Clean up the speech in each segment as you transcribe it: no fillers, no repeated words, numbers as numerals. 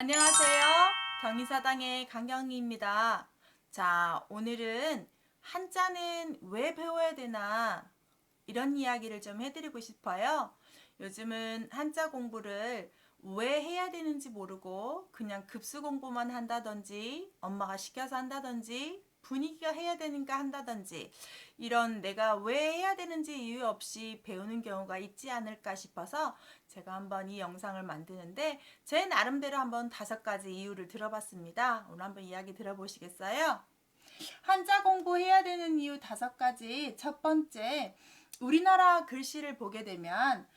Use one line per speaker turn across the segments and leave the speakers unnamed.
안녕하세요. 경희사당의 강경희입니다. 자, 오늘은 한자는 왜 배워야 되나 이런 이야기를 좀 해드리고 싶어요. 요즘은 한자 공부를 왜 해야 되는지 모르고 그냥 급수 공부만 한다든지 엄마가 시켜서 한다든지 분위기가 해야 되니까 한다든지 이런 내가 왜 해야 되는지 이유 없이 배우는 경우가 있지 않을까 싶어서 제가 한번 이 영상을 만드는데 제 나름대로 한번 5가지 이유를 들어봤습니다. 오늘 한번 이야기 들어보시겠어요? 한자 공부해야 되는 이유 5가지. 첫 번째, 우리나라 글씨를 보게 되면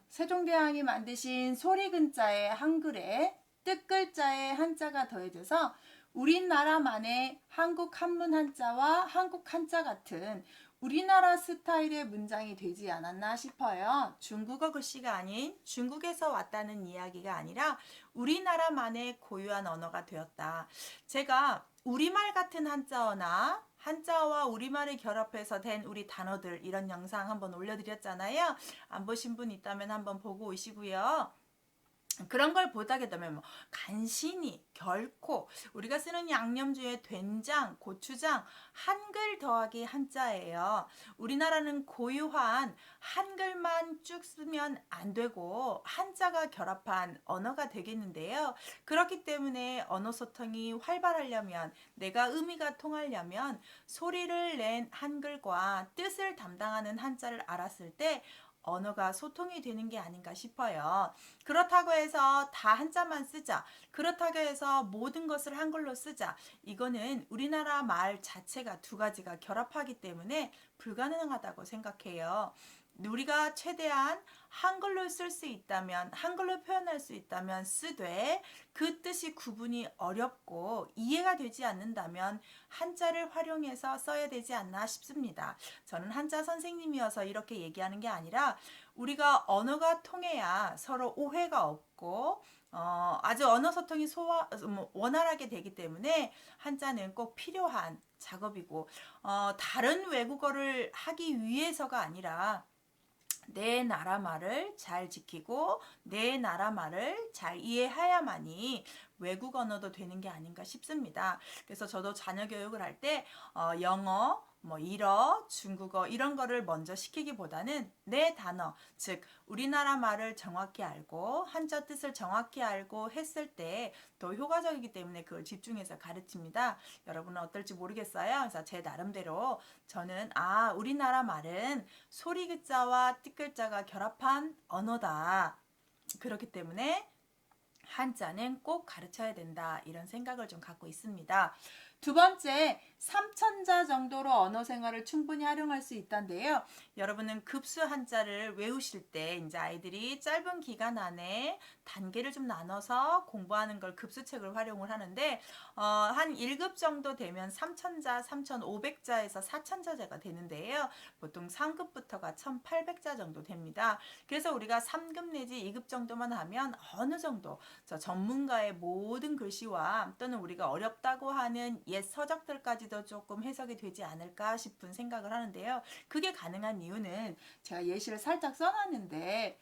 세종대왕이 만드신 소리근자의 한글에 뜻글자의 한자가 더해져서 우리나라만의 한국 한문 한자와 한국 한자 같은 우리나라 스타일의 문장이 되지 않았나 싶어요. 중국어 글씨가 아닌 중국에서 왔다는 이야기가 아니라 우리나라만의 고유한 언어가 되었다. 제가 우리말 같은 한자어나 한자어와 우리말을 결합해서 된 우리 단어들 이런 영상 한번 올려드렸잖아요. 안 보신 분 있다면 한번 보고 오시고요. 그런 걸 보다게 되면 간신히 결코 우리가 쓰는 양념 중에 된장, 고추장 한글 더하기 한자예요. 우리나라는 고유한 한글만 쭉 쓰면 안 되고 한자가 결합한 언어가 되겠는데요. 그렇기 때문에 언어 소통이 활발하려면 내가 의미가 통하려면 소리를 낸 한글과 뜻을 담당하는 한자를 알았을 때 언어가 소통이 되는 게 아닌가 싶어요. 그렇다고 해서 다 한자만 쓰자. 그렇다고 해서 모든 것을 한글로 쓰자. 이거는 우리나라 말 자체가 2가지가 결합하기 때문에 불가능하다고 생각해요. 우리가 최대한 한글로 쓸 수 있다면, 한글로 표현할 수 있다면 쓰되 그 뜻이 구분이 어렵고 이해가 되지 않는다면 한자를 활용해서 써야 되지 않나 싶습니다. 저는 한자 선생님이어서 이렇게 얘기하는 게 아니라 우리가 언어가 통해야 서로 오해가 없고 아주 언어 소통이 원활하게 되기 때문에 한자는 꼭 필요한 작업이고 다른 외국어를 하기 위해서가 아니라 내 나라 말을 잘 지키고 내 나라 말을 잘 이해해야만이 외국 언어도 되는 게 아닌가 싶습니다. 그래서 저도 자녀 교육을 할 때 영어, 일어, 중국어 이런 거를 먼저 시키기보다는 내 단어, 즉 우리나라 말을 정확히 알고 한자 뜻을 정확히 알고 했을 때 더 효과적이기 때문에 그걸 집중해서 가르칩니다. 여러분은 어떨지 모르겠어요. 그래서 제 나름대로 저는 우리나라 말은 소리 글자와 띠 글자가 결합한 언어다. 그렇기 때문에 한자는 꼭 가르쳐야 된다. 이런 생각을 좀 갖고 있습니다. 2번째, 3천자 정도로 언어 생활을 충분히 활용할 수 있다는데요. 여러분은 급수 한자를 외우실 때 이제 아이들이 짧은 기간 안에 단계를 좀 나눠서 공부하는 걸 급수책을 활용을 하는데 한 1급 정도 되면 3천자, 3,500자에서 4천자가 되는데요. 보통 3급부터가 1,800자 정도 됩니다. 그래서 우리가 3급 내지 2급 정도만 하면 어느 정도 저 전문가의 모든 글씨와 또는 우리가 어렵다고 하는 옛 서적들까지도 조금 해석이 되지 않을까 싶은 생각을 하는데요. 그게 가능한 이유는 제가 예시를 살짝 써놨는데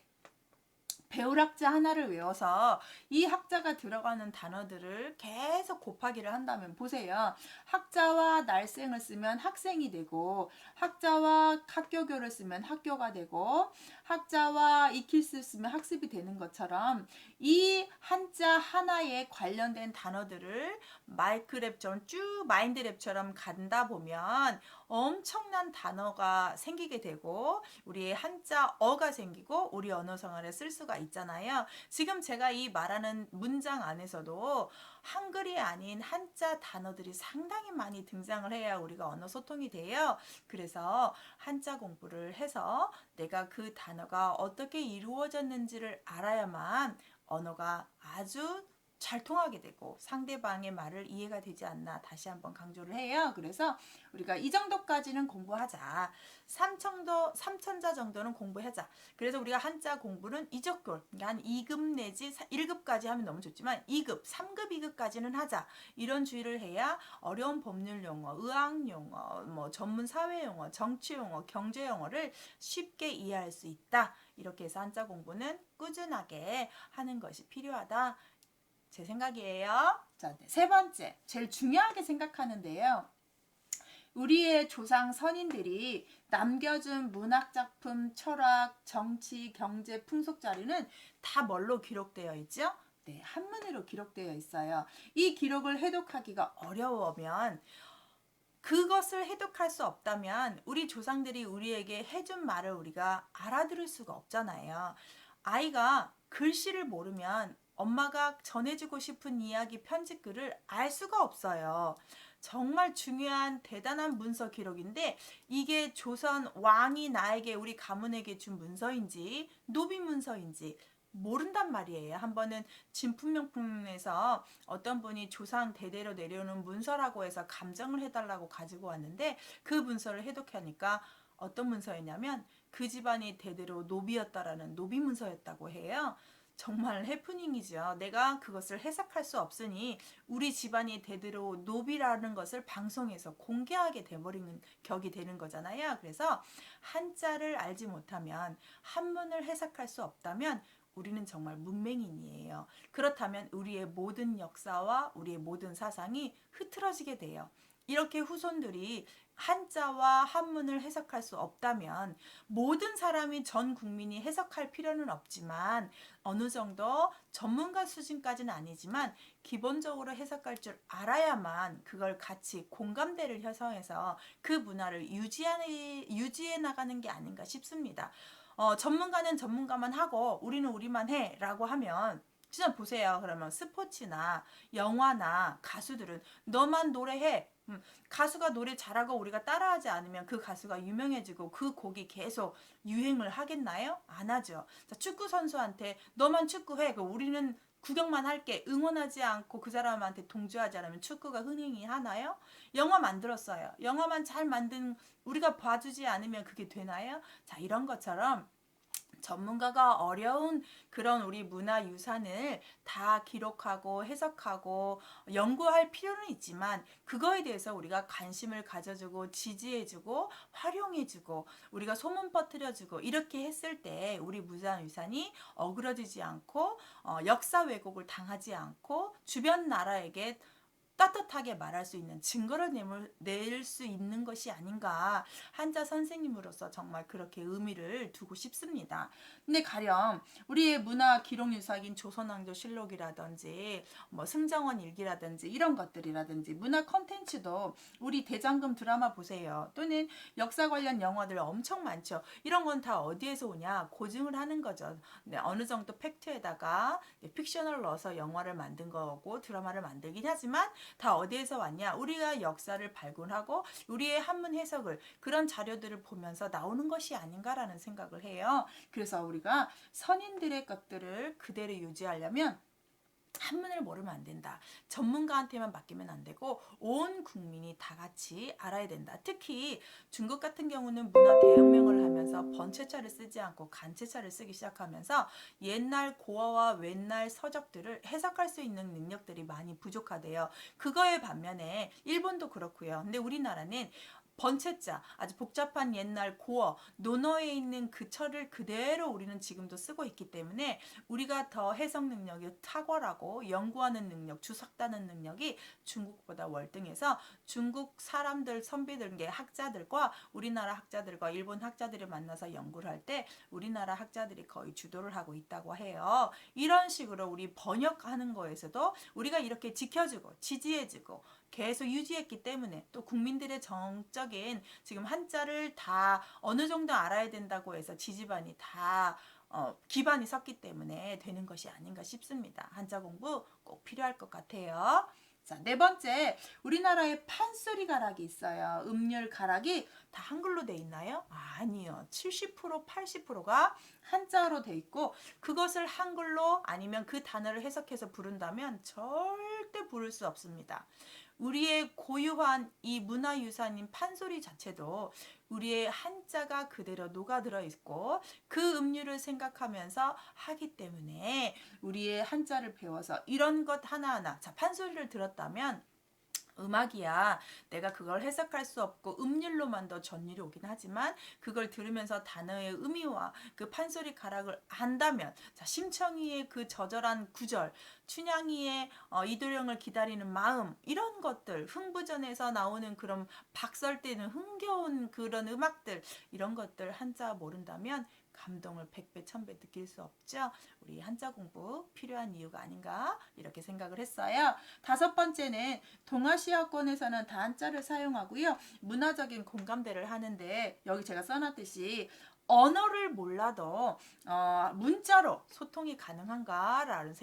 배울 학자 하나를 외워서 이 학자가 들어가는 단어들을 계속 곱하기를 한다면 보세요. 학자와 날생을 쓰면 학생이 되고 학자와 학교교를 쓰면 학교가 되고 학자와 익힐스 쓰면 학습이 되는 것처럼 이 한자 하나에 관련된 단어들을 마이크랩처럼 쭉 마인드랩처럼 간다 보면 엄청난 단어가 생기게 되고 우리의 한자어가 생기고 우리 언어 생활에 쓸 수가 있잖아요. 지금 제가 이 말하는 문장 안에서도 한글이 아닌 한자 단어들이 상당히 많이 등장을 해야 우리가 언어 소통이 돼요. 그래서 한자 공부를 해서 내가 그 단어가 어떻게 이루어졌는지를 알아야만 언어가 아주 잘 통하게 되고 상대방의 말을 이해가 되지 않나 다시 한번 강조를 해요. 그래서 우리가 이 정도까지는 공부하자. 3천자 정도는 공부하자. 그래서 우리가 한자 공부는 이적돌, 그러니까 한 2급 내지 1급까지 하면 너무 좋지만 2급, 3급, 2급까지는 하자. 이런 주의를 해야 어려운 법률 용어, 의학 용어, 전문 사회 용어, 정치 용어, 경제 용어를 쉽게 이해할 수 있다. 이렇게 해서 한자 공부는 꾸준하게 하는 것이 필요하다. 제 생각이에요. 자, 세 번째, 제일 중요하게 생각하는데요. 우리의 조상 선인들이 남겨준 문학작품, 철학, 정치, 경제, 풍속 자료는 다 뭘로 기록되어 있죠? 네, 한문으로 기록되어 있어요. 이 기록을 해독하기가 어려우면, 그것을 해독할 수 없다면 우리 조상들이 우리에게 해준 말을 우리가 알아들을 수가 없잖아요. 아이가 글씨를 모르면 엄마가 전해주고 싶은 이야기 편집글을 알 수가 없어요. 정말 중요한 대단한 문서 기록인데, 이게 조선 왕이 나에게, 우리 가문에게 준 문서인지 노비 문서인지 모른단 말이에요. 한 번은 진품명품에서 어떤 분이 조상 대대로 내려오는 문서라고 해서 감정을 해달라고 가지고 왔는데, 그 문서를 해독하니까 어떤 문서였냐면 그 집안이 대대로 노비였다라는 노비 문서였다고 해요. 정말 해프닝이죠. 내가 그것을 해석할 수 없으니 우리 집안이 대대로 노비라는 것을 방송에서 공개하게 돼버리는 격이 되는 거잖아요. 그래서 한자를 알지 못하면, 한문을 해석할 수 없다면 우리는 정말 문맹인이에요. 그렇다면 우리의 모든 역사와 우리의 모든 사상이 흐트러지게 돼요. 이렇게 후손들이 한자와 한문을 해석할 수 없다면, 모든 사람이, 전 국민이 해석할 필요는 없지만 어느 정도 전문가 수준까지는 아니지만 기본적으로 해석할 줄 알아야만 그걸 같이 공감대를 형성해서 그 문화를 유지해 나가는 게 아닌가 싶습니다. 전문가는 전문가만 하고 우리는 우리만 해 라고 하면, 진짜 보세요. 그러면 스포츠나 영화나 가수들은 너만 노래해. 가수가 노래 잘하고 우리가 따라하지 않으면 그 가수가 유명해지고 그 곡이 계속 유행을 하겠나요? 안 하죠. 자, 축구 선수한테 너만 축구해. 우리는 구경만 할게. 응원하지 않고 그 사람한테 동조하지 않으면 축구가 흥행이 하나요? 영화 만들었어요. 영화만 잘 만든 우리가 봐주지 않으면 그게 되나요? 자, 이런 것처럼 전문가가 어려운 그런 우리 문화유산을 다 기록하고 해석하고 연구할 필요는 있지만, 그거에 대해서 우리가 관심을 가져주고 지지해주고 활용해주고 우리가 소문 퍼뜨려주고 이렇게 했을 때 우리 문화유산이 어그러지지 않고 역사 왜곡을 당하지 않고 주변 나라에게 떳떳하게 말할 수 있는 증거를 낼 수 있는 것이 아닌가, 한자 선생님으로서 정말 그렇게 의미를 두고 싶습니다. 근데 가령 우리의 문화 기록 유산인 조선왕조실록이라든지 뭐 승정원 일기라든지 이런 것들이라든지 문화 컨텐츠도, 우리 대장금 드라마 보세요. 또는 역사 관련 영화들 엄청 많죠. 이런 건 다 어디에서 오냐? 고증을 하는 거죠. 네, 어느 정도 팩트에다가 픽션을 넣어서 영화를 만든 거고 드라마를 만들긴 하지만 다 어디에서 왔냐? 우리가 역사를 발굴하고 우리의 한문 해석을, 그런 자료들을 보면서 나오는 것이 아닌가라는 생각을 해요. 그래서 우리가 선인들의 것들을 그대로 유지하려면 한문을 모르면 안 된다. 전문가한테만 맡기면 안 되고 온 국민이 다 같이 알아야 된다. 특히 중국 같은 경우는 문화 대혁명을 하면서 번체차를 쓰지 않고 간체차를 쓰기 시작하면서 옛날 고어와 옛날 서적들을 해석할 수 있는 능력들이 많이 부족하대요. 그거에 반면에 일본도 그렇고요. 근데 우리나라는 번체자, 아주 복잡한 옛날 고어, 논어에 있는 그 철을 그대로 우리는 지금도 쓰고 있기 때문에 우리가 더 해석 능력이 탁월하고 연구하는 능력, 주석다는 능력이 중국보다 월등해서 중국 사람들, 선비들, 학자들과 우리나라 학자들과 일본 학자들이 만나서 연구를 할 때 우리나라 학자들이 거의 주도를 하고 있다고 해요. 이런 식으로 우리 번역하는 거에서도 우리가 이렇게 지켜주고 지지해주고 계속 유지했기 때문에, 또 국민들의 정적인 지금 한자를 다 어느 정도 알아야 된다고 해서 지지반이 다 기반이 섰기 때문에 되는 것이 아닌가 싶습니다. 한자 공부 꼭 필요할 것 같아요. 자, 네 번째, 우리나라에 판소리 가락이 있어요. 음률 가락이 다 한글로 돼 있나요? 아니요. 70% 80%가 한자로 돼 있고, 그것을 한글로 아니면 그 단어를 해석해서 부른다면 절대 부를 수 없습니다. 우리의 고유한 이 문화유산인 판소리 자체도 우리의 한자가 그대로 녹아들어 있고 그 음률을 생각하면서 하기 때문에 우리의 한자를 배워서 이런 것 하나하나, 자, 판소리를 들었다면 음악이야. 내가 그걸 해석할 수 없고 음률로만 더 전율이 오긴 하지만 그걸 들으면서 단어의 의미와 그 판소리 가락을 안다면 자, 심청이의 그 저절한 구절, 춘향이의 이도령을 기다리는 마음 이런 것들 흥부전에서 나오는 그런 박설 때는 흥겨운 그런 음악들 이런 것들 한자 모른다면 감동을 100배, 1000배 느낄 수 없죠. 우리 한자 공부 필요한 이유가 아닌가 이렇게 생각을 했어요. 다섯 번째는 동아시아권에서는 다 한자를 사용하고요. 문화적인 공감대를 하는데 여기 제가 써놨듯이 언어를 몰라도 문자로 소통이 가능하다라는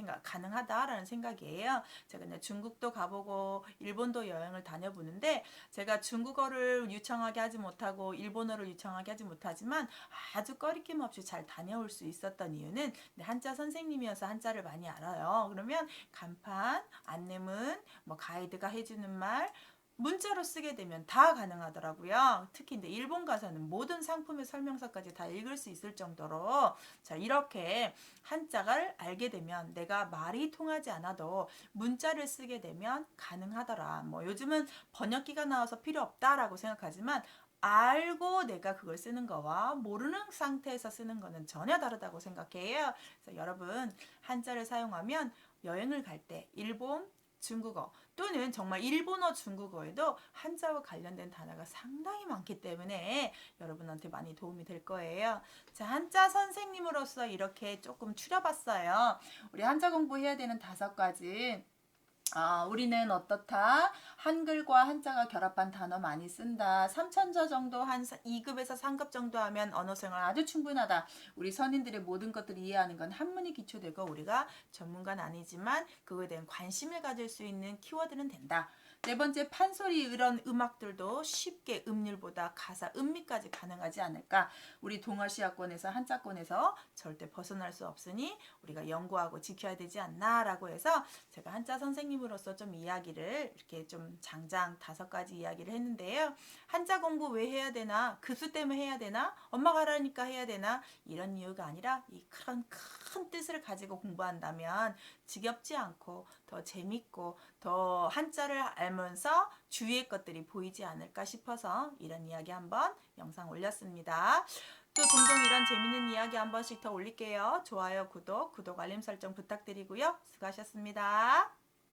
생각이에요. 제가 이제 중국도 가보고 일본도 여행을 다녀보는데 제가 중국어를 유창하게 하지 못하고 일본어를 유창하게 하지 못하지만 아주 꺼리낌 없이 잘 다녀올 수 있었던 이유는 한자 선생님이어서 한자를 많이 알아요. 그러면 간판, 안내문, 뭐 가이드가 해주는 말 문자로 쓰게 되면 다 가능하더라고요. 특히 이제 일본 가서는 모든 상품의 설명서까지 다 읽을 수 있을 정도로 자 이렇게 한자를 알게 되면 내가 말이 통하지 않아도 문자를 쓰게 되면 가능하더라. 뭐 요즘은 번역기가 나와서 필요 없다라고 생각하지만 알고 내가 그걸 쓰는 거와 모르는 상태에서 쓰는 거는 전혀 다르다고 생각해요. 그래서 여러분 한자를 사용하면 여행을 갈 때 일본, 중국어 또는 정말 일본어, 중국어에도 한자와 관련된 단어가 상당히 많기 때문에 여러분한테 많이 도움이 될 거예요. 자, 한자 선생님으로서 이렇게 조금 추려봤어요. 우리 한자 공부해야 되는 5가지. 우리는 어떻다? 한글과 한자가 결합한 단어 많이 쓴다. 3천자 정도 한 2급에서 3급 정도 하면 언어생활 아주 충분하다. 우리 선인들의 모든 것들을 이해하는 건 한문이 기초되고 우리가 전문가는 아니지만 그거에 대한 관심을 가질 수 있는 키워드는 된다. 네 번째 판소리 이런 음악들도 쉽게 음률보다 가사 음미까지 가능하지 않을까. 우리 동아시아권에서 한자권에서 절대 벗어날 수 없으니 우리가 연구하고 지켜야 되지 않나라고 해서 제가 한자 선생님으로서 좀 이야기를 이렇게 좀 장장 5가지 이야기를 했는데요. 한자 공부 왜 해야 되나? 급수 때문에 해야 되나? 엄마가 하라니까 해야 되나? 이런 이유가 아니라 이 큰 뜻을 가지고 공부한다면 지겹지 않고 더 재밌고 더 한자를 알면서 주위의 것들이 보이지 않을까 싶어서 이런 이야기 한번 영상 올렸습니다. 또 종종 이런 재밌는 이야기 한 번씩 더 올릴게요. 좋아요, 구독, 알림 설정 부탁드리고요. 수고하셨습니다.